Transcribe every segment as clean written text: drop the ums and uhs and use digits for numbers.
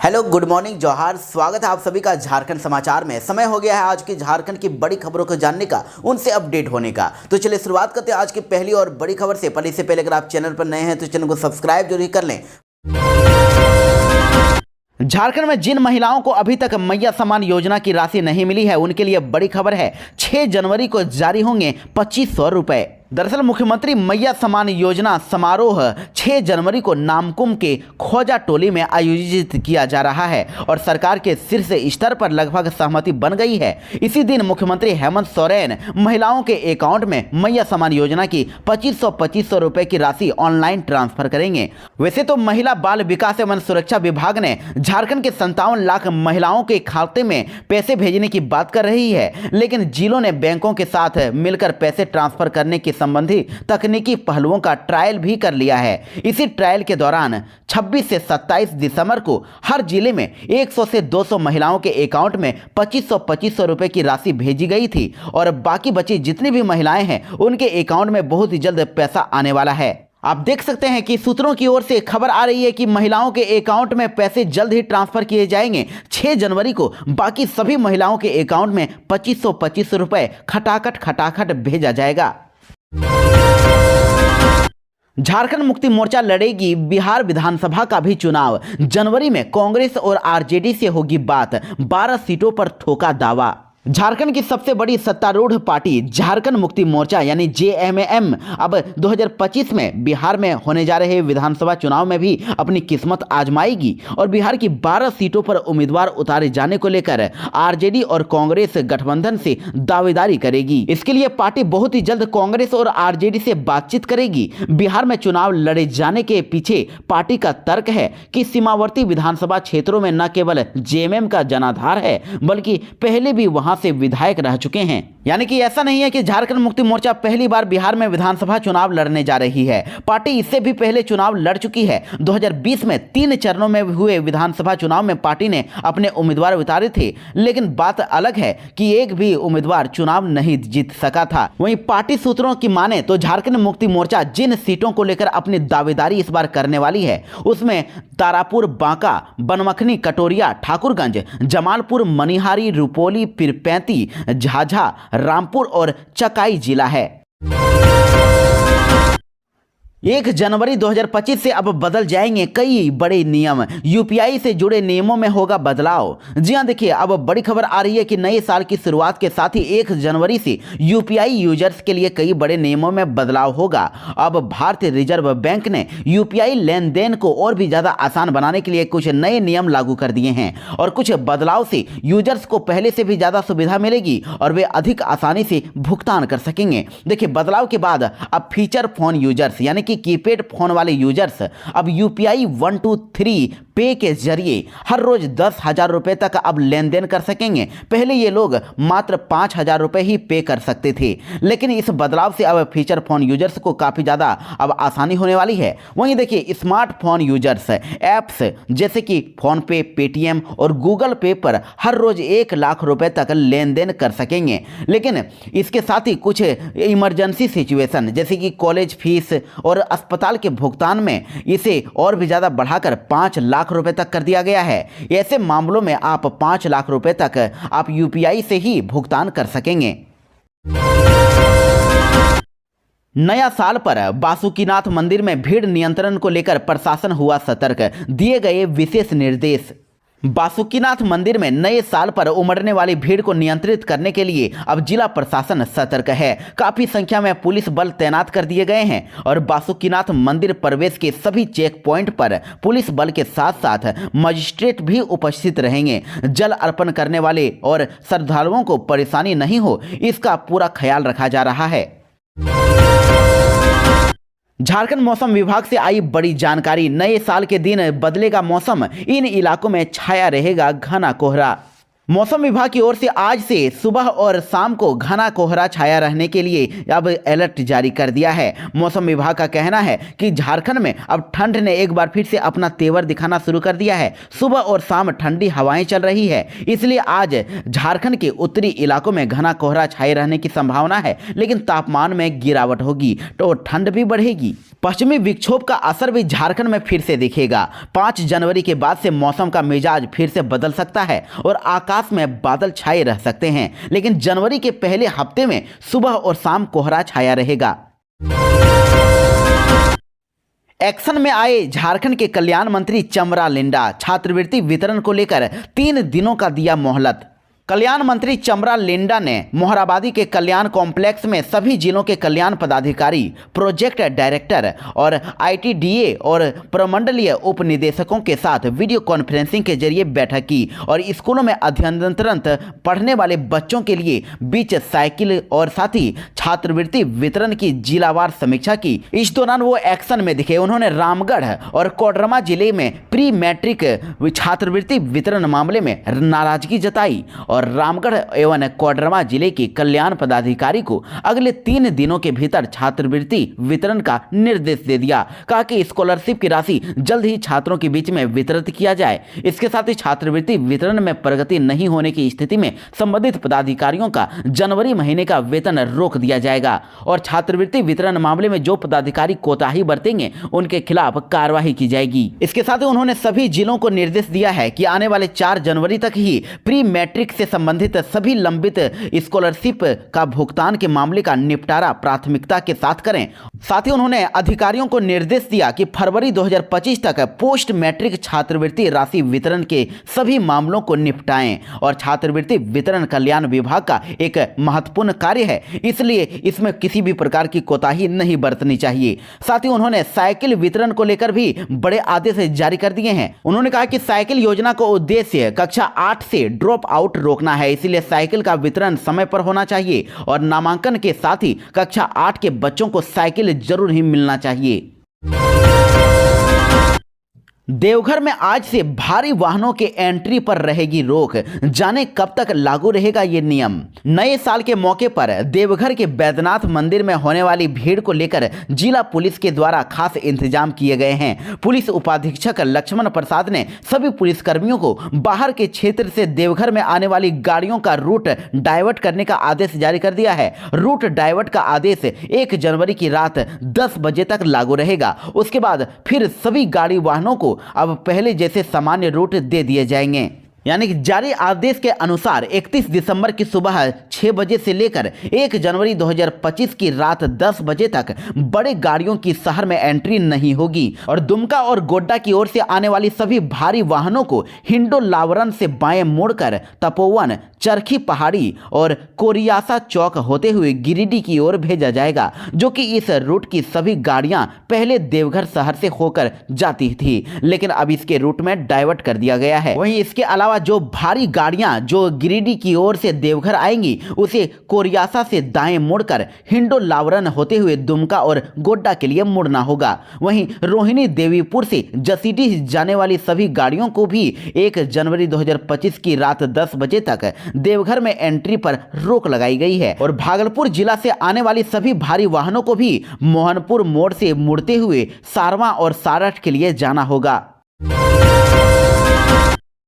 Hello, good morning, जोहार। स्वागत है आप सभी का झारखंड समाचार में। समय हो गया है आज की झारखंड की बड़ी खबरों को जानने का, उनसे अपडेट होने का। तो चलिए शुरुआत करते हैं आज की पहली और बड़ी खबर से। पर इससे पहले अगर आप चैनल पर नए हैं तो चैनल को सब्सक्राइब जरूर कर लें। झारखंड में जिन महिलाओं को अभी तक मैया सम्मान योजना की राशि नहीं मिली है, उनके लिए बड़ी खबर है। 6 जनवरी को जारी होंगे 2500 रुपए। दरअसल मुख्यमंत्री मैया सम्मान योजना समारोह 6 जनवरी को नामकुम के खोजा टोली में आयोजित किया जा रहा है और सरकार के शीर्ष स्तर पर लगभग सहमति बन गई है। इसी दिन मुख्यमंत्री हेमंत सोरेन महिलाओं के अकाउंट में मैया सम्मान योजना की 2500 रुपए की राशि ऑनलाइन ट्रांसफर करेंगे। वैसे तो महिला बाल विकास एवं सुरक्षा विभाग ने झारखंड के 57 लाख महिलाओं के खाते में पैसे भेजने की बात कर रही है, लेकिन जिलों ने बैंकों के साथ मिलकर पैसे ट्रांसफर करने की संबंधी तकनीकी पहलुओं का ट्रायल भी कर लिया है। इसी ट्रायल के दौरान 26 से 27 दिसंबर को हर जिले में 100 से 200 महिलाओं के अकाउंट में 2500 रुपए की राशि भेजी गई थी और बाकी बची जितनी भी महिलाएं हैं उनके अकाउंट में बहुत ही जल्द पैसा आने वाला है। आप देख सकते हैं कि सूत्रों की ओर से खबर आ रही है कि महिलाओं के अकाउंट में पैसे जल्द ही ट्रांसफर किए जाएंगे। 6 जनवरी को बाकी सभी महिलाओं के अकाउंट में 2500 रुपए खटाखट भेजा जाएगा। झारखंड मुक्ति मोर्चा लड़ेगी बिहार विधानसभा का भी चुनाव। जनवरी में कांग्रेस और आरजेडी से होगी बात, 12 सीटों पर ठोका दावा। झारखंड की सबसे बड़ी सत्तारूढ़ पार्टी झारखंड मुक्ति मोर्चा यानी जेएमएम अब 2025 में बिहार में होने जा रहे विधानसभा चुनाव में भी अपनी किस्मत आजमाएगी और बिहार की 12 सीटों पर उम्मीदवार उतारे जाने को लेकर आरजेडी और कांग्रेस गठबंधन से दावेदारी करेगी। इसके लिए पार्टी बहुत ही जल्द कांग्रेस और आरजेडी से बातचीत करेगी। बिहार में चुनाव लड़े जाने के पीछे पार्टी का तर्क है कि सीमावर्ती विधानसभा क्षेत्रों में न केवल जेएमएम का जनाधार है बल्कि पहले भी वहां से विधायक रह चुके हैं। यानी कि ऐसा नहीं है कि झारखंड मुक्ति मोर्चा पहली बार बिहार में विधानसभा चुनाव लड़ने जा रही है। पार्टी इससे भी पहले चुनाव लड़ चुकी है। 2020 में 3 चरणों में हुए विधानसभा चुनाव में पार्टी ने अपने उम्मीदवार उतारे थे, लेकिन बात अलग है कि एक भी उम्मीदवार चुनाव नहीं जीत सका था। वहीं पार्टी सूत्रों की माने तो झारखंड मुक्ति मोर्चा जिन सीटों को लेकर अपनी दावेदारी इस बार करने वाली है उसमें तारापुर, बांका, बनमखनी, कटोरिया, ठाकुरगंज, जमालपुर, मनिहारी, रुपौली, पीरपैंती, झाझा, रामपुर और चकाई जिला है। 1 जनवरी 2025 से अब बदल जाएंगे कई बड़े नियम। यूपीआई से जुड़े नियमों में होगा बदलाव। जी हां, देखिए अब बड़ी खबर आ रही है कि नए साल की शुरुआत के साथ ही 1 जनवरी से यूपीआई यूजर्स के लिए कई बड़े नियमों में बदलाव होगा। अब भारतीय रिजर्व बैंक ने यूपीआई लेन देन को और भी ज़्यादा आसान बनाने के लिए कुछ नए नियम लागू कर दिए हैं और कुछ बदलाव से यूजर्स को पहले से भी ज़्यादा सुविधा मिलेगी और वे अधिक आसानी से भुगतान कर सकेंगे। देखिए बदलाव के बाद अब फीचर फोन यूजर्स यानी कि कीपैड फोन वाले यूजर्स अब यूपीआई 123 पे के जरिए हर रोज 10,000 रुपए तक अब लेन देन कर सकेंगे। पहले ये लोग मात्र 5,000 रुपए ही पे कर सकते थे, लेकिन इस बदलाव से अब फीचर फोन यूजर्स को काफ़ी ज़्यादा अब आसानी होने वाली है। वहीं देखिए स्मार्टफोन यूजर्स ऐप्स जैसे कि फ़ोनपे, पेटीएम और गूगल पे पर हर रोज 1 लाख रुपए तक लेन देन कर सकेंगे, लेकिन इसके साथ ही कुछ इमरजेंसी सिचुएशन जैसे कि कॉलेज फीस और अस्पताल के भुगतान में इसे और भी ज़्यादा बढ़ाकर 5 लाख रुपए तक कर दिया गया है। ऐसे मामलों में आप 5 लाख रुपए तक आप यूपीआई से ही भुगतान कर सकेंगे। नया साल पर बासुकीनाथ मंदिर में भीड़ नियंत्रण को लेकर प्रशासन हुआ सतर्क, दिए गए विशेष निर्देश। बासुकीनाथ मंदिर में नए साल पर उमड़ने वाली भीड़ को नियंत्रित करने के लिए अब जिला प्रशासन सतर्क है। काफी संख्या में पुलिस बल तैनात कर दिए गए हैं और बासुकीनाथ मंदिर प्रवेश के सभी चेक पॉइंट पर पुलिस बल के साथ साथ मजिस्ट्रेट भी उपस्थित रहेंगे। जल अर्पण करने वाले और श्रद्धालुओं को परेशानी नहीं हो, इसका पूरा ख्याल रखा जा रहा है। झारखंड मौसम विभाग से आई बड़ी जानकारी। नए साल के दिन बदलेगा मौसम, इन इलाकों में छाया रहेगा घना कोहरा। मौसम विभाग की ओर से आज से सुबह और शाम को घना कोहरा छाया रहने के लिए अब अलर्ट जारी कर दिया है। मौसम विभाग का कहना है कि झारखंड में अब ठंड ने एक बार फिर से अपना तेवर दिखाना शुरू कर दिया है। सुबह और शाम ठंडी हवाएं चल रही है, इसलिए आज झारखंड के उत्तरी इलाकों में घना कोहरा छाए रहने की संभावना है, लेकिन तापमान में गिरावट होगी तो ठंड भी बढ़ेगी। पश्चिमी विक्षोभ का असर भी झारखंड में फिर से दिखेगा। 5 जनवरी के बाद से मौसम का मिजाज फिर से बदल सकता है और आकाश में बादल छाए रह सकते हैं, लेकिन जनवरी के पहले हफ्ते में सुबह और शाम कोहरा छाया रहेगा। एक्शन में आए झारखंड के कल्याण मंत्री चमरा लिंडा, छात्रवृत्ति वितरण को लेकर 3 दिनों का दिया मोहलत। कल्याण मंत्री चमरा लिंडा ने मोहराबादी के कल्याण कॉम्प्लेक्स में सभी जिलों के कल्याण पदाधिकारी, प्रोजेक्ट डायरेक्टर और आईटीडीए और प्रमंडलीय उप निदेशकों के साथ वीडियो कॉन्फ्रेंसिंग के जरिए बैठक की और स्कूलों में अध्ययनरत पढ़ने वाले बच्चों के लिए बीच साइकिल और साथ ही छात्रवृत्ति वितरण की जिलावार समीक्षा की। इस दौरान वो एक्शन में दिखे। उन्होंने रामगढ़ और कोडरमा जिले में प्री मैट्रिक छात्रवृत्ति वितरण मामले में नाराजगी जताई और रामगढ़ एवं कोडरमा जिले के कल्याण पदाधिकारी को अगले 3 दिनों के भीतर छात्रवृत्ति वितरण का निर्देश दे दिया। कहा कि स्कॉलरशिप की राशि जल्द ही छात्रों के बीच में वितरित किया जाए। इसके साथ ही छात्रवृत्ति वितरण में प्रगति नहीं होने की स्थिति में संबंधित पदाधिकारियों का जनवरी महीने का वेतन रोक दिया जाएगा और छात्रवृत्ति वितरण मामले में जो पदाधिकारी कोताही बरतेंगे उनके खिलाफ कार्रवाई की जाएगी। इसके साथ ही उन्होंने सभी जिलों को निर्देश दिया है कि आने वाले 4 जनवरी तक ही प्री मैट्रिक से संबंधित सभी लंबित स्कॉलरशिप का भुगतान के मामले का निपटारा प्राथमिकता के साथ करें। साथ ही उन्होंने अधिकारियों को निर्देश दिया कि फरवरी 2025 तक पोस्ट मैट्रिक छात्रवृत्ति राशि वितरण के सभी मामलों को निपटाएं और छात्रवृत्ति वितरण कल्याण विभाग का एक महत्वपूर्ण कार्य है, इसलिए इसमें किसी भी प्रकार की कोताही नहीं बरतनी चाहिए। साथ ही उन्होंने साइकिल वितरण को लेकर भी बड़े आदेश जारी कर दिए हैं। उन्होंने कहा कि साइकिल योजना का उद्देश्य कक्षा 8 से ड्रॉप आउट रोकना है, इसलिए साइकिल का वितरण समय पर होना चाहिए और नामांकन के साथ ही कक्षा 8 के बच्चों को साइकिल जरूर ही मिलना चाहिए। देवघर में आज से भारी वाहनों के एंट्री पर रहेगी रोक, जाने कब तक लागू रहेगा ये नियम। नए साल के मौके पर देवघर के बैद्यनाथ मंदिर में होने वाली भीड़ को लेकर जिला पुलिस के द्वारा खास इंतजाम किए गए हैं। पुलिस उपाधीक्षक लक्ष्मण प्रसाद ने सभी पुलिसकर्मियों को बाहर के क्षेत्र से देवघर में आने वाली गाड़ियों का रूट डाइवर्ट करने का आदेश जारी कर दिया है। रूट डाइवर्ट का आदेश 1 जनवरी की रात 10 बजे तक लागू रहेगा। उसके बाद फिर सभी गाड़ी वाहनों को अब पहले जैसे सामान्य रूट दे दिए जाएंगे। यानी कि जारी आदेश के अनुसार 31 दिसंबर की सुबह 6 बजे से लेकर 1 जनवरी 2025 की रात 10 बजे तक बड़े गाड़ियों की शहर में एंट्री नहीं होगी और दुमका और गोड्डा की ओर से आने वाली सभी भारी वाहनों को हिंडोलावरन से बाएं मुड़कर तपोवन, चरखी पहाड़ी और कोरियासा चौक होते हुए गिरिडीह की ओर भेजा जाएगा, जो कि इस रूट की सभी गाड़ियां पहले देवघर शहर से होकर जाती थी, लेकिन अब इसके रूट में डाइवर्ट कर दिया गया है। वहीं इसके अलावा जो भारी गाड़ियां जो गिरिडीह की ओर से देवघर आएंगी उसे कोरियासा से दाएं मुड़कर हिंडोलावरन होते हुए दुमका और गोड्डा के लिए मुड़ना होगा। वहीं रोहिणी देवीपुर से जसीडीह जाने वाली सभी गाड़ियों को भी 1 जनवरी 2025 की रात 10 बजे तक देवघर में एंट्री पर रोक लगाई गई है और भागलपुर जिला से आने वाली सभी भारी वाहनों को भी मोहनपुर मोड़ से मुड़ते हुए सारवा और सारठ के लिए जाना होगा।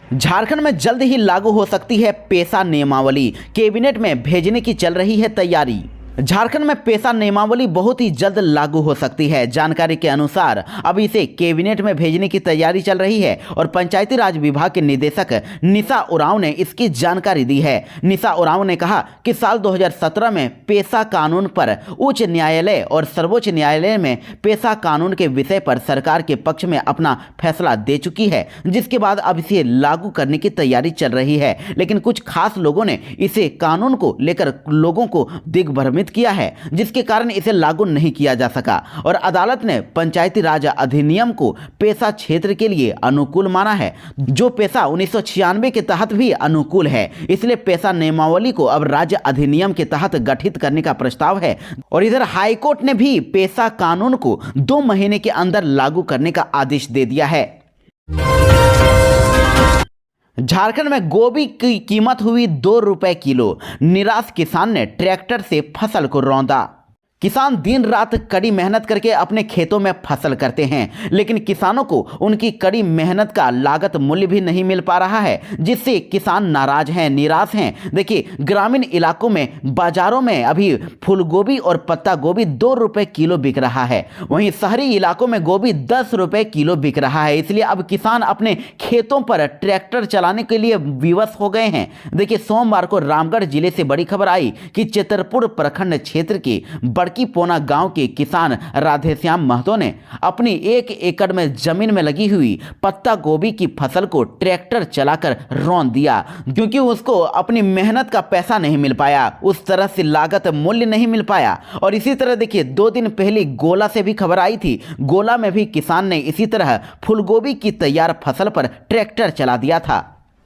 झारखंड में जल्द ही लागू हो सकती है पेशा नियमावली, कैबिनेट में भेजने की चल रही है तैयारी। झारखंड में पेशा नियमावली बहुत ही जल्द लागू हो सकती है। जानकारी के अनुसार अब इसे कैबिनेट में भेजने की तैयारी चल रही है और पंचायती राज विभाग के निदेशक निशा उरांव ने इसकी जानकारी दी है। निशा उरांव ने कहा कि साल 2017 में पेशा कानून पर उच्च न्यायालय और सर्वोच्च न्यायालय में पेशा कानून के विषय पर सरकार के पक्ष में अपना फैसला दे चुकी है, जिसके बाद अब इसे लागू करने की तैयारी चल रही है। लेकिन कुछ खास लोगों ने इसे कानून को लेकर लोगों को दिग्भ्रमित किया है, जिसके कारण इसे लागू नहीं किया जा सका और अदालत ने पंचायती राज अधिनियम को पेशा क्षेत्र के लिए अनुकूल माना है, जो पेशा 1996 के तहत भी अनुकूल है। इसलिए पेशा नियमावली को अब राज्य अधिनियम के तहत गठित करने का प्रस्ताव है और इधर हाईकोर्ट ने भी पेशा कानून को 2 महीने के अंदर लागू करने का आदेश दे दिया है। झारखंड में गोभी की कीमत हुई 2 रुपए किलो। निराश किसान ने ट्रैक्टर से फसल को रौंदा। किसान दिन रात कड़ी मेहनत करके अपने खेतों में फसल करते हैं, लेकिन किसानों को उनकी कड़ी मेहनत का लागत मूल्य भी नहीं मिल पा रहा है, जिससे किसान नाराज हैं, निराश हैं। देखिए, ग्रामीण इलाकों में बाजारों में अभी फूलगोभी और पत्ता गोभी 2 रुपए किलो बिक रहा है, वहीं शहरी इलाकों में गोभी 10 रुपए किलो बिक रहा है। इसलिए अब किसान अपने खेतों पर ट्रैक्टर चलाने के लिए विवश हो गए हैं। देखिए, सोमवार को रामगढ़ जिले से बड़ी खबर आई कि चित्रपुर प्रखंड क्षेत्र के की पोना गांव के किसान राधेश्याम महतो ने अपनी 1 एकड़ में जमीन में लगी हुई पत्ता गोभी की फसल को ट्रैक्टर चलाकर रौंद दिया, क्योंकि उसको अपनी मेहनत का पैसा नहीं मिल पाया, उस तरह से लागत मूल्य नहीं मिल पाया। और इसी तरह देखिए, 2 दिन पहले गोला से भी खबर आई थी। गोला में भी किसान ने इसी तरह फूलगोभी की तैयार फसल पर ट्रैक्टर चला दिया था।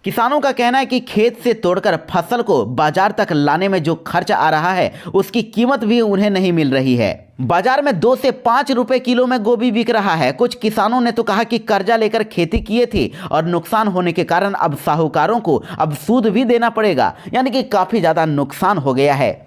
किसानों का कहना है कि खेत से तोड़कर फसल को बाजार तक लाने में जो खर्च आ रहा है, उसकी कीमत भी उन्हें नहीं मिल रही है। बाजार में 2 से 5 रुपए किलो में गोभी बिक रहा है। कुछ किसानों ने तो कहा कि कर्जा लेकर खेती किए थे और नुकसान होने के कारण अब साहूकारों को अब सूद भी देना पड़ेगा, यानी कि काफी ज्यादा नुकसान हो गया है।